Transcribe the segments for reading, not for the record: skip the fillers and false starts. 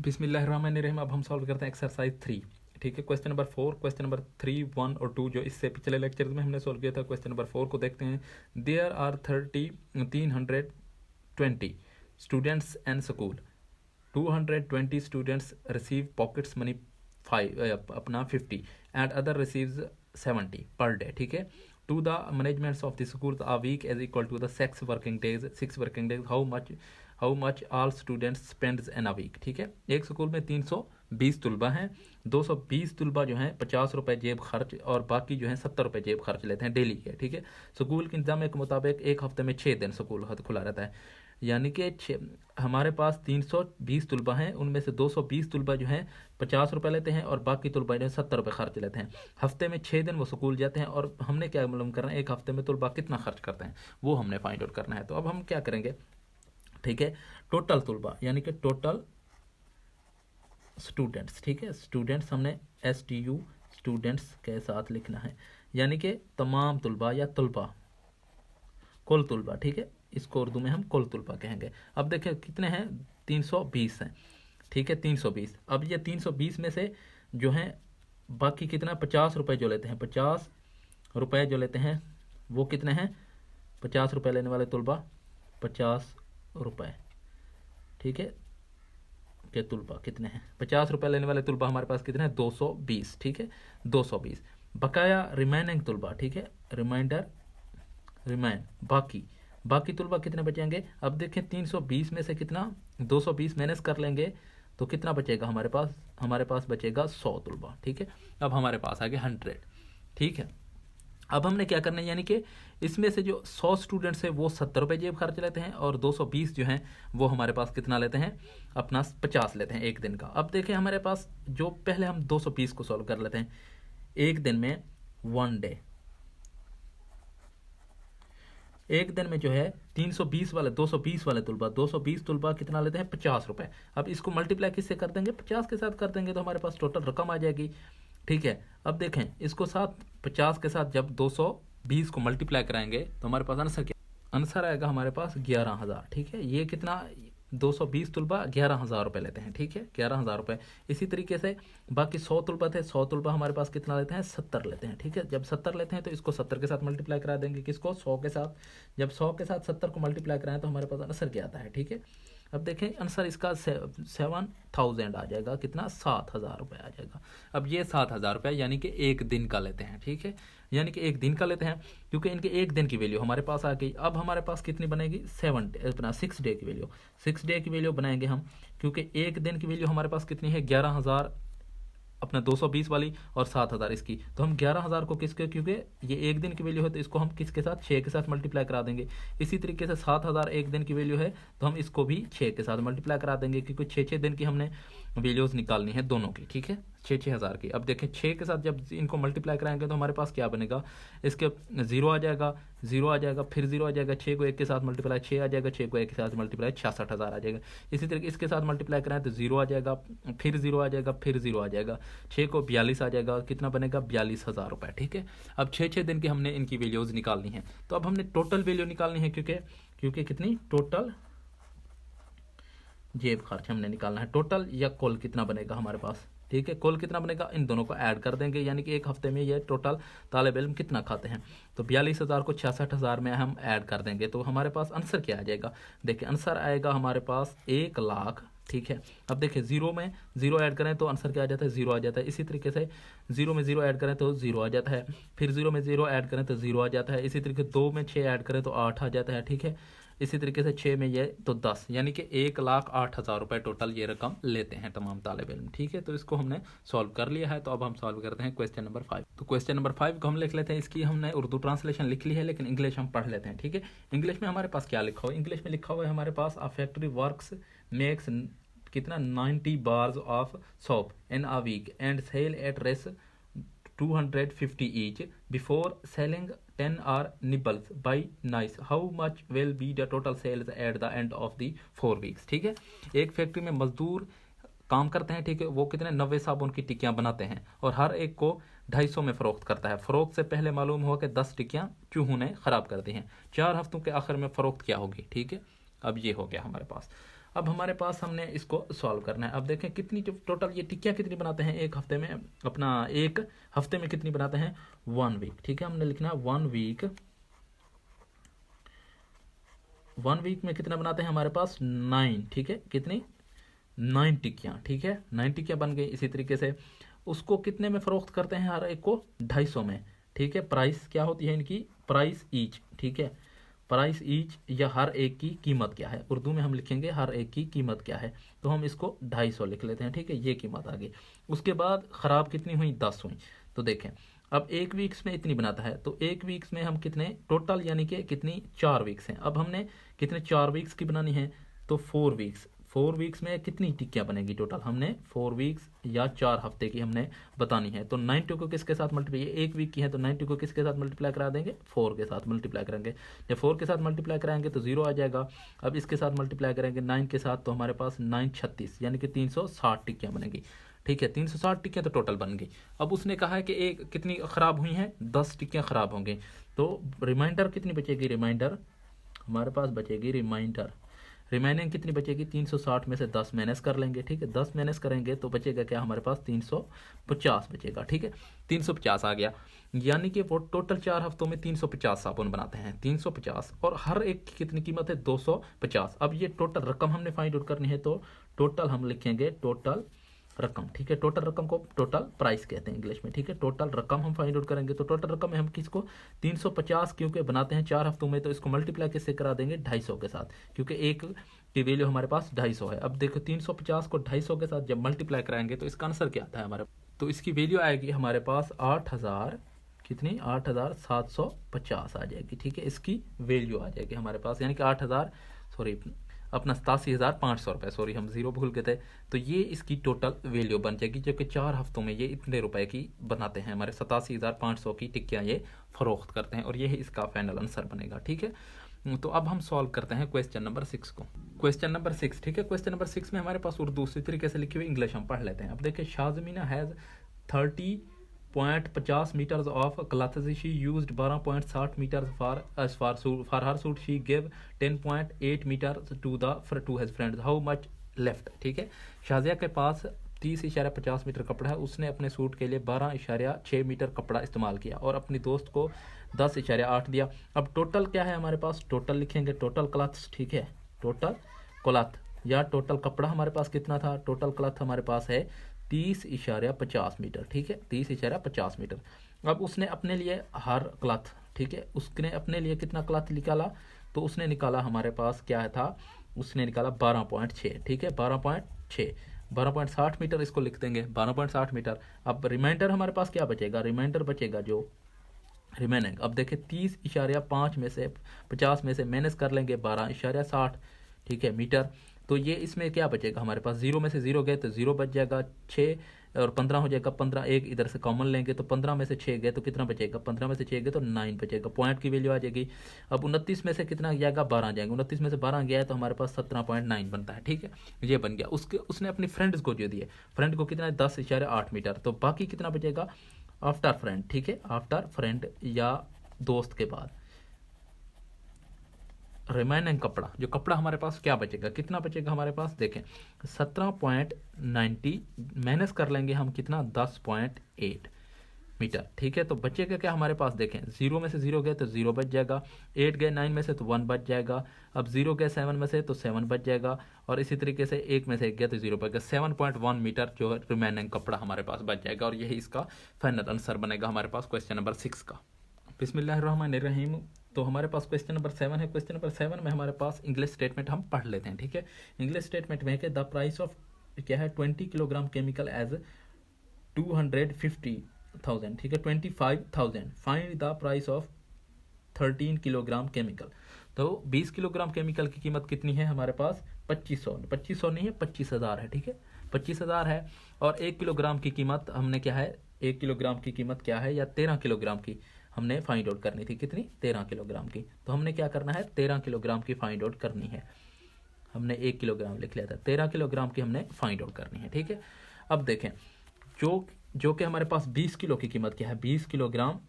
बिस्मिल्लाहिर्रहमानिर्रहीम। अब हम सॉल्व करते हैं एक्सरसाइज 3। ठीक है, क्वेश्चन नंबर 4, क्वेश्चन नंबर 3, 1 और 2 जो इससे पिछले लेक्चर में हमने सॉल्व किया था। क्वेश्चन नंबर 4 को देखते हैं। There are 320 students and school. 220 students receive pockets money 50 and other receives 70 per day. ठीक है, to the managements of the school a week is equal to the 6 working days. How much all students spends in a week. ठीक है, एक school में 320 तलबा हैं। 220 तलबा जो हैं 50 रुपये जेब खर्च और बाकी जो है 70 रुपये जेब खर्च लेते हैं डेली के। ठीक है, स्कूल के इंतजाम के मुताबिक एक हफ्ते में 6 दिन स्कूल खुला रहता है, यानी कि हमारे पास 320 तलबा हैं, उनमें से 220 तलबा जो हैं 50 रुपये लेते हैं और बाकी तलबा जो है 70 रुपये खर्च लेते हैं। हफ्ते में 6 दिन वो स्कूल जाते हैं और हमने क्या मालूम करना है, एक हफ्ते में तलबा कितना खर्च करते हैं वो हमने फाइंड आउट करना है। तो अब हम क्या करेंगे, ठीक है, टोटल तलबा यानी कि टोटल स्टूडेंट्स। ठीक है, स्टूडेंट्स हमने STU स्टूडेंट्स के साथ लिखना है, यानी कि तमाम तलबा या तलबा, कुल तलबा। ठीक है, इसको उर्दू में हम कुल तलबा कहेंगे। अब देखिए कितने हैं, 320 हैं। ठीक है, 320। अब ये 320 में से जो है बाकी कितना, 50 रुपये जो लेते हैं, 50 रुपये जो लेते हैं वो कितने हैं, 50 रुपये लेने वाले तलबा 50 रुपये। ठीक है, के तलबा कितने हैं, 50 रुपये लेने वाले तलबा हमारे पास कितने हैं, 220। ठीक है, 220 बकाया रिमेनिंग तलबा। ठीक है, बाकी तलबा कितने बचेंगे। अब देखें 320 में से कितना, 220 माइनस कर लेंगे तो कितना बचेगा हमारे पास बचेगा 100 तलबा। ठीक है, अब हमारे पास आ गया 100। ठीक है, अब हमने क्या करना है, यानी कि इसमें से जो 100 स्टूडेंट्स है वो 70 रुपये जेब खर्च लेते हैं और 220 जो हैं वो हमारे पास कितना लेते हैं, अपना 50 लेते हैं एक दिन का। अब देखें हमारे पास जो पहले हम 220 को सॉल्व कर लेते हैं, एक दिन में 1 डे, एक दिन में जो है 220 वाले तलबा कितना लेते हैं, 50 रुपये। अब इसको मल्टीप्लाई किससे कर देंगे, 50 के साथ कर देंगे तो हमारे पास टोटल रकम आ जाएगी। ठीक है, अब देखें इसको 50 के साथ जब 220 को मल्टीप्लाई कराएंगे तो हमारे पास आंसर आएगा हमारे पास 11,000। ठीक है, ये कितना, 220 तलबा 11,000 रुपये लेते हैं। ठीक है, 11,000 रुपये। इसी तरीके से बाकी 100 तलबा थे, 100 तलबा हमारे पास कितना लेते हैं, 70 लेते हैं। ठीक है, जब 70 लेते हैं तो इसको 70 के साथ मल्टीप्लाई करा देंगे, किसको, 100 के साथ। जब 100 के साथ 70 को मल्टीप्लाई कराएं तो हमारे पास आंसर क्या आता है। ठीक है, अब देखें आंसर इसका 7,000 आ जाएगा, कितना, 7,000 रुपये आ जाएगा। अब ये 7,000 रुपये यानी कि एक दिन का लेते हैं। ठीक है, यानी कि एक दिन का लेते हैं क्योंकि इनके एक दिन की वैल्यू हमारे पास आ गई। अब हमारे पास कितनी बनेगी, 6 डे की वैल्यू, 6 डे की वैल्यू बनाएंगे हम, क्योंकि एक दिन की वैल्यू हमारे पास कितनी है, 11,000 अपना 220 वाली और 7,000 इसकी। तो हम 11,000 को किसके, क्योंकि ये एक दिन की वैल्यू है तो इसको हम किसके साथ, 6 के साथ मल्टीप्लाई करा देंगे। इसी तरीके से 7,000 एक दिन की वैल्यू है तो हम इसको भी 6 के साथ मल्टीप्लाई करा देंगे, क्योंकि 6 दिन की हमने वैल्यूज निकालनी है दोनों की। ठीक है, 6,000 की। अब देखें 6 के साथ जब इनको मल्टीप्लाई कराएंगे तो हमारे पास क्या बनेगा, इसके 0 आ जाएगा, फिर 0 आ जाएगा, 6 को 1 के साथ मल्टीप्लाई 6 आ जाएगा, 6 को 1 के साथ मल्टीप्लाई 66,000 आ जाएगा। इसी तरीके इसके साथ मल्टीप्लाई कराएं तो 0 आ जाएगा, फिर 0 आ जाएगा, फिर 0 आ जाएगा, 6 को 42 आ जाएगा, कितना बनेगा, 42,000 रुपये। ठीक है, अब 6 दिन की हमने इनकी वैल्यूज निकालनी है। तो अब हमने टोटल वैल्यू निकालनी है, क्योंकि कितनी, टोटल जेब खर्च हमने निकालना है, टोटल या कुल कितना बनेगा हमारे पास। ठीक है, कुल कितना बनेगा, इन दोनों को ऐड कर देंगे, यानी कि एक हफ्ते में ये टोटल तालिब इल्म कितना खाते हैं। तो 42,000 को 66,000 में हम ऐड कर देंगे तो हमारे पास आंसर क्या आ जाएगा, देखिए आंसर आएगा हमारे पास 1,00,000। ठीक है, अब देखिए 0 में 0 ऐड करें तो आंसर क्या आ जाता है, 0 आ जाता है। इसी तरीके से 0 में 0 ऐड करें तो 0 आ जाता है, फिर 0 में 0 ऐड करें तो 0 आ जाता है। इसी तरीके 2 में 6 ऐड करें तो 8 आ जाता है। ठीक है, इसी तरीके से 6 में ये तो 10, यानी कि 1,08,000 रुपये टोटल ये रकम लेते हैं तमाम तालिब इल्म। ठीक है, तो इसको हमने सॉल्व कर लिया है। तो अब हम सॉल्व करते हैं क्वेश्चन नंबर 5। तो क्वेश्चन नंबर 5 को हम लिख लेते हैं, इसकी हमने उर्दू ट्रांसलेशन लिख ली है लेकिन इंग्लिश हम पढ़ लेते हैं। ठीक है, इंग्लिश में हमारे पास क्या लिखा हुआ है, इंग्लिश में लिखा हुआ है हमारे पास, अ फैक्ट्री वर्क्स मेक्स कितना, 90 bars of soap in a week and sell at rates 250 each before selling 10 or nibbles by nice. How much will be the total sales at the end of the 4 weeks? ठीक है, एक factory में मजदूर काम करते हैं। ठीक है, वो कितने, 90 साबुन की टिक्कियां बनाते हैं और हर एक को 250 में फरोख्त करता है। फरोख्त से पहले मालूम हुआ कि 10 टिक्कियां चूहों ने खराब कर दी हैं। 4 हफ्तों के आखिर में फरोख्त क्या होगी। ठीक है, अब ये हो गया हमारे पास। अब हमारे पास हमने इसको सॉल्व करना है। अब देखें कितनी जो टोटल ये टिक्कियाँ कितनी बनाते हैं एक हफ्ते में, अपना एक हफ्ते में कितनी बनाते हैं, 1 वीक। ठीक है, हमने लिखना 1 वीक, 1 वीक में कितना बनाते हैं हमारे पास 9। ठीक है, कितनी 9 टिक्कियाँ। ठीक है, 9 टिक्कियाँ बन गई। इसी तरीके से उसको कितने में फ़रोख्त करते हैं, हर एक को 250 में। ठीक है, प्राइस क्या होती है इनकी, प्राइस ईच। ठीक है, प्राइस ईच या हर एक की कीमत क्या है, उर्दू में हम लिखेंगे हर एक की कीमत क्या है, तो हम इसको 250 लिख लेते हैं। ठीक है, ये कीमत आ गई। उसके बाद ख़राब कितनी हुई, 10 हुई। तो देखें अब एक वीक्स में इतनी बनाता है, तो एक वीक्स में हम कितने टोटल, यानी कि कितनी 4 वीक्स हैं। अब हमने कितने 4 वीक्स की बनानी है, तो 4 वीक्स। 4 वीक्स में कितनी टिक्कियाँ बनेगी टोटल, हमने 4 वीक्स या 4 हफ्ते की हमने बतानी है। तो 90 को किसके साथ मल्टीप्लाई, ये एक वीक की है तो 90 को किसके साथ मल्टीप्लाई करा देंगे, 4 के साथ मल्टीप्लाई करेंगे। जब 4 के साथ मल्टीप्लाई कराएंगे तो 0 आ जाएगा। अब इसके साथ मल्टीप्लाई करेंगे 9 के साथ, तो हमारे पास 9 36 यानी कि 360 टिक्कियाँ बनेगी। ठीक है, 360 टिक्कियाँ तो टोटल बन गई। अब उसने कहा है कि एक कितनी ख़राब हुई हैं, 10 टिक्कियाँ ख़राब होंगी। तो रिमाइंडर कितनी बचेगी, रिमाइंडर हमारे पास बचेगी, रिमाइनिंग कितनी बचेगी, 360 में से 10 माइनस कर लेंगे। ठीक है, 10 माइनस करेंगे तो बचेगा क्या हमारे पास, 350 बचेगा। ठीक है, 350 आ गया, यानी कि वो टोटल 4 हफ्तों में 350 साबुन बनाते हैं, 350, और हर एक की कितनी कीमत है, 250। अब ये टोटल रकम हमने फाइंड आउट करनी है, तो टोटल हम लिखेंगे टोटल रकम। ठीक है, टोटल रकम को टोटल प्राइस कहते हैं इंग्लिश में। ठीक है, टोटल रकम हम फाइंड आउट करेंगे, तो टोटल रकम में हम किसको 350, क्योंकि बनाते हैं 4 हफ्तों में, तो इसको मल्टीप्लाई किससे करा देंगे, 250 के साथ, क्योंकि एक की वैल्यू हमारे पास 250 है। अब देखो 350 को 250 के साथ जब मल्टीप्लाई कराएंगे तो इसका आंसर क्या आता है हमारे, तो इसकी वैल्यू आएगी हमारे पास 8000 कितनी, 8750 आ जाएगी। ठीक है, इसकी वैल्यू आ जाएगी हमारे पास, यानी कि 8000 सॉरी अपना 87,500 रुपये, सॉरी हम जीरो भूल गए थे। तो ये इसकी टोटल वैल्यू बन जाएगी, जो कि 4 हफ्तों में ये इतने रुपए की बनाते हैं, हमारे 87,500 की टिक्कियाँ ये फरोख्त करते हैं, और यही इसका फाइनल आंसर बनेगा। ठीक है, तो अब हम सॉल्व करते हैं क्वेश्चन नंबर 6 को। क्वेश्चन नंबर 6, ठीक है, क्वेश्चन नंबर 6 में हमारे पास उर्दू दूसरी तरीके से लिखी हुई, इंग्लिश हम पढ़ लेते हैं। अब देखिए, शाज़मीना has 30.50 meters of clothes. She used 12.60 meters for her suit. She gave 10.8 meters to his friends. How much left? ठीक है, शाजिया के पास 30.50 मीटर कपड़ा है, उसने अपने सूट के लिए 12.6 मीटर कपड़ा इस्तेमाल किया और अपनी दोस्त को 10.8 दिया। अब टोटल क्या है हमारे पास, टोटल लिखेंगे टोटल क्लॉथ्स। ठीक है, टोटल क्लॉथ या टोटल कपड़ा हमारे पास कितना था, टोटल क्लॉथ हमारे पास है 30.50 मीटर। ठीक है, 30.50 मीटर। अब उसने अपने लिए हर क्लॉथ, ठीक है, उसने अपने लिए कितना क्लॉथ निकाला, तो उसने निकाला हमारे पास क्या था, उसने निकाला 12.6। ठीक है, 12.6, 12.60 मीटर इसको लिख देंगे, 12.60 मीटर। अब रिमाइंडर हमारे पास क्या बचेगा, रिमाइंडर बचेगा जो रिमेनिंग। अब देखिए 30.5 में से 50 में से माइनस कर लेंगे 12.60, ठीक है, मीटर। तो ये इसमें क्या बचेगा हमारे पास, 0 में से 0 गए तो 0 बच जाएगा, 6 और 15 हो जाएगा, 15 एक इधर से कॉमन लेंगे तो 15 में से 6 गए तो कितना बचेगा, 15 में से 6 गए तो 9 बचेगा, पॉइंट की वैल्यू आ जाएगी। अब 29 में से कितना जाएगा, 12 जाएंगे, 29 में से 12 गया है तो हमारे पास 17.9 बनता है। ठीक है, ये बन गया। उसने अपनी फ्रेंड्स को जो दिए, फ्रेंड को कितना 10.8 मीटर, तो बाकी कितना बचेगा आफ्टर फ्रेंड। ठीक है, आफ्टर फ्रेंड या दोस्त के बाद रिमेनिंग कपड़ा, जो कपड़ा हमारे पास क्या बचेगा, कितना बचेगा हमारे पास, देखें 17.90 माइनस कर लेंगे हम कितना 10.8 मीटर। ठीक है, तो बचेगा क्या हमारे पास, देखें 0 में से 0 गए तो 0 बच जाएगा, 8 गए 9 में से तो 1 बच जाएगा, अब 0 गए 7 में से तो 7 बच जाएगा, और इसी तरीके से 1 में से 1 गया तो 0 बच गया, 7.1 मीटर जो रिमेनिंग कपड़ा हमारे पास बच जाएगा, और यही इसका फाइनल आंसर बनेगा हमारे पास क्वेश्चन नंबर 6 का। बिस्मिल्लाहिर्रहमानिर्रहीम। तो हमारे पास क्वेश्चन नंबर 7 है। क्वेश्चन नंबर 7 में हमारे पास इंग्लिश स्टेटमेंट हम पढ़ लेते हैं। ठीक है, इंग्लिश स्टेटमेंट में है कि द प्राइस ऑफ क्या है 20 किलोग्राम केमिकल एज 250,000। ठीक है, 25,000। Find the price of 13 kilogram chemical. तो 20 किलोग्राम केमिकल की कीमत कितनी है हमारे पास, 2500 नहीं है, 25,000 है। ठीक है, 25,000 है, और 1 किलोग्राम की कीमत हमने क्या है, 1 किलोग्राम की कीमत क्या है, या 13 किलोग्राम की हमने फाइंड आउट करनी थी, कितनी 13 किलोग्राम की। तो हमने क्या करना है, 13 किलोग्राम की फाइंड आउट करनी है। हमने 1 किलोग्राम लिख लिया था, 13 किलोग्राम की हमने फाइंड आउट करनी है। ठीक है, अब देखें जो कि हमारे पास 20 किलो की कीमत क्या है, 20 किलोग्राम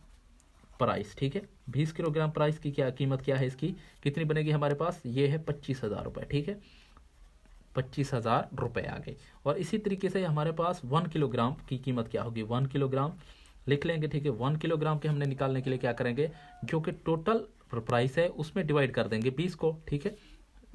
प्राइस। ठीक है, 20 किलोग्राम प्राइस की क्या कीमत क्या है, इसकी कितनी बनेगी हमारे पास, ये है 25,000 रुपये। ठीक है, 25,000 रुपये आ गई। और इसी तरीके से हमारे पास 1 किलोग्राम की कीमत क्या होगी, 1 किलोग्राम लिख लेंगे, ठीक है। 1 किलोग्राम के हमने निकालने के लिए क्या करेंगे, जो कि टोटल प्राइस है उसमें डिवाइड कर देंगे 20 को, ठीक है।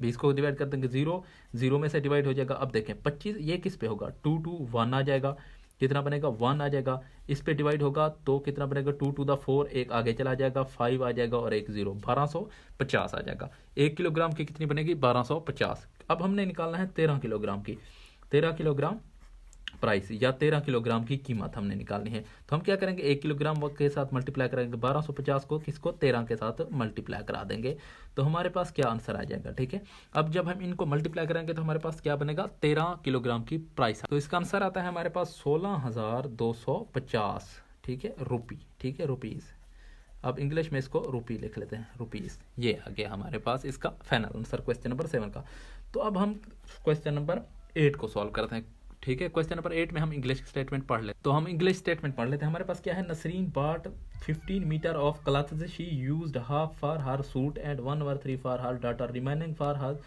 20 को डिवाइड कर देंगे, 0 में से डिवाइड हो जाएगा। अब देखें 25 ये किस पे होगा, 2 टू 1 आ जाएगा, कितना बनेगा 1 आ जाएगा। इस पे डिवाइड होगा तो कितना बनेगा 2 टू द 4, एक आगे चला जाएगा, 5 आ जाएगा और एक 0, 1250 आ जाएगा। 1 किलोग्राम की कितनी बनेगी 1250। अब हमने निकालना है 13 किलोग्राम की, 13 किलोग्राम प्राइस या 13 किलोग्राम की कीमत हमने निकालनी है। तो हम क्या करेंगे, 1 किलोग्राम के साथ मल्टीप्लाई करेंगे 1250 को, किसको 13 के साथ मल्टीप्लाई करा देंगे, तो हमारे पास क्या आंसर आ जाएगा, ठीक है। अब जब हम इनको मल्टीप्लाई करेंगे तो हमारे पास क्या बनेगा 13 किलोग्राम की प्राइस, तो इसका आंसर आता है हमारे पास 16,250, ठीक है, रुपी, ठीक है, रुपीज़। अब इंग्लिश में इसको रुपी लिख लेते हैं, रुपीज़। ये आ गया हमारे पास इसका फाइनल आंसर क्वेश्चन नंबर 7 का। तो अब हम क्वेश्चन नंबर 8 को सॉल्व करते हैं, ठीक है। क्वेश्चन नंबर 8 में हम इंग्लिश स्टेटमेंट पढ़ लेते, तो हम इंग्लिश स्टेटमेंट पढ़ लेते हैं। हमारे पास क्या है, Nasreen bought 15 metre of cloths, she used half for her suit and 1/3 for her daughter, remaining for her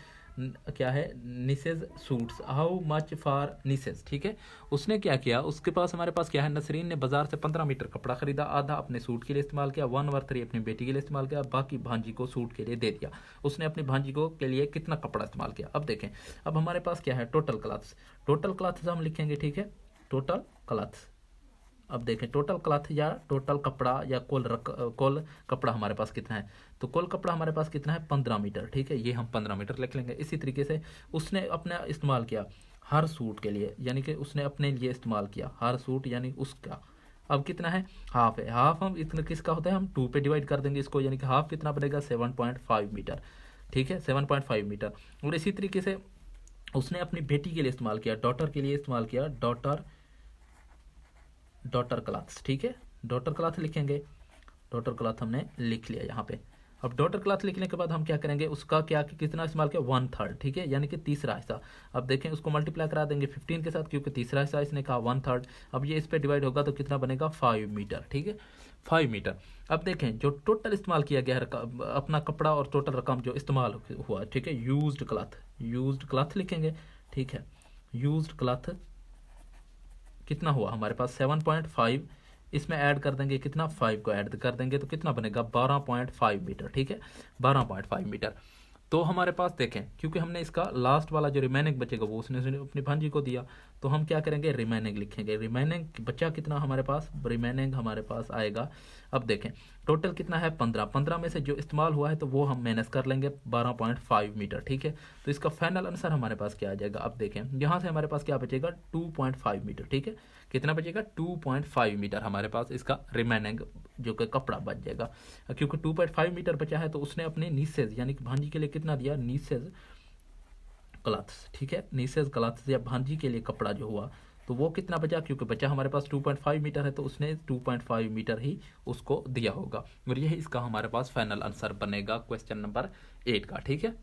क्या है nieces suits, how much for nieces, ठीक है। उसने क्या किया, उसके पास हमारे पास क्या है, नसरीन ने बाजार से 15 मीटर कपड़ा खरीदा, आधा अपने सूट के लिए इस्तेमाल किया, 1/3 अपनी बेटी के लिए इस्तेमाल किया, बाकी भांजी को सूट के लिए दे दिया। उसने अपनी भांजी को के लिए कितना कपड़ा इस्तेमाल किया। अब देखें, अब हमारे पास क्या है टोटल क्लॉथ्स, टोटल क्लॉथ्स हम लिखेंगे, ठीक है, टोटल क्लॉथ्स। अब देखें टोटल क्लॉथ या टोटल कपड़ा या कुल कपड़ा हमारे पास कितना है, तो कुल कपड़ा हमारे पास कितना है 15 मीटर, ठीक है, ये हम 15 मीटर लिख लेंगे। इसी तरीके से उसने अपना इस्तेमाल किया हर सूट के लिए, यानी कि उसने अपने लिए इस्तेमाल किया हर सूट, यानी उसका अब कितना है, हाफ है, हाफ हम इतना किसका होता है, हम 2 पे डिवाइड कर देंगे इसको, यानी कि हाफ कितना बनेगा 7.5 मीटर, ठीक है, 7.5 मीटर। और इसी तरीके से उसने अपनी बेटी के लिए इस्तेमाल किया, डॉटर के लिए इस्तेमाल किया, डॉटर क्लॉथ्स, ठीक है, डॉटर क्लॉथ लिखेंगे, डॉटर क्लॉथ हमने लिख लिया यहाँ पे। अब डॉटर क्लॉथ लिखने के बाद हम क्या करेंगे, उसका क्या कितना इस्तेमाल किया 1/3, ठीक है, यानी कि तीसरा हिस्सा। अब देखें उसको मल्टीप्लाई करा देंगे 15 के साथ, क्योंकि तीसरा हिस्सा इसने कहा 1/3। अब ये इस पे डिवाइड होगा तो कितना बनेगा 5 मीटर, ठीक है, 5 मीटर। अब देखें जो टोटल इस्तेमाल किया गया है अपना कपड़ा और टोटल रकम जो इस्तेमाल हुआ, ठीक है, यूज्ड क्लॉथ लिखेंगे, ठीक है, यूज्ड क्लॉथ कितना हुआ हमारे पास 7.5, इसमें ऐड कर देंगे कितना 5 को ऐड कर देंगे तो कितना बनेगा 12.5 मीटर, ठीक है, 12.5 मीटर। तो हमारे पास देखें क्योंकि हमने इसका लास्ट वाला जो रिमेनिंग बचेगा वो उसने अपनी भांजी को दिया, तो हम क्या करेंगे रिमेनिंग लिखेंगे, रिमेनिंग बचा कितना हमारे पास, रिमेनिंग हमारे पास आएगा। अब देखें टोटल कितना है 15 में से जो इस्तेमाल हुआ है तो वो हम माइनस कर लेंगे 12.5 मीटर, ठीक है। तो इसका फाइनल आंसर हमारे पास क्या आ जाएगा, अब देखें यहाँ से हमारे पास क्या बचेगा 2.5 मीटर, ठीक है, कितना बचेगा 2.5 मीटर हमारे पास इसका रिमेनिंग जो कि कपड़ा बच जाएगा। क्योंकि 2.5 मीटर बचा है तो उसने अपने नीसेज यानी कि भांजी के लिए कितना दिया, नीसेज क्लॉथ्स, ठीक है, नीसेज क्लॉथ्स या भांजी के लिए कपड़ा जो हुआ तो वो कितना बचा, क्योंकि बचा हमारे पास 2.5 मीटर है तो उसने 2.5 मीटर ही उसको दिया होगा। और यही इसका हमारे पास फाइनल आंसर बनेगा क्वेश्चन नंबर 8 का, ठीक है।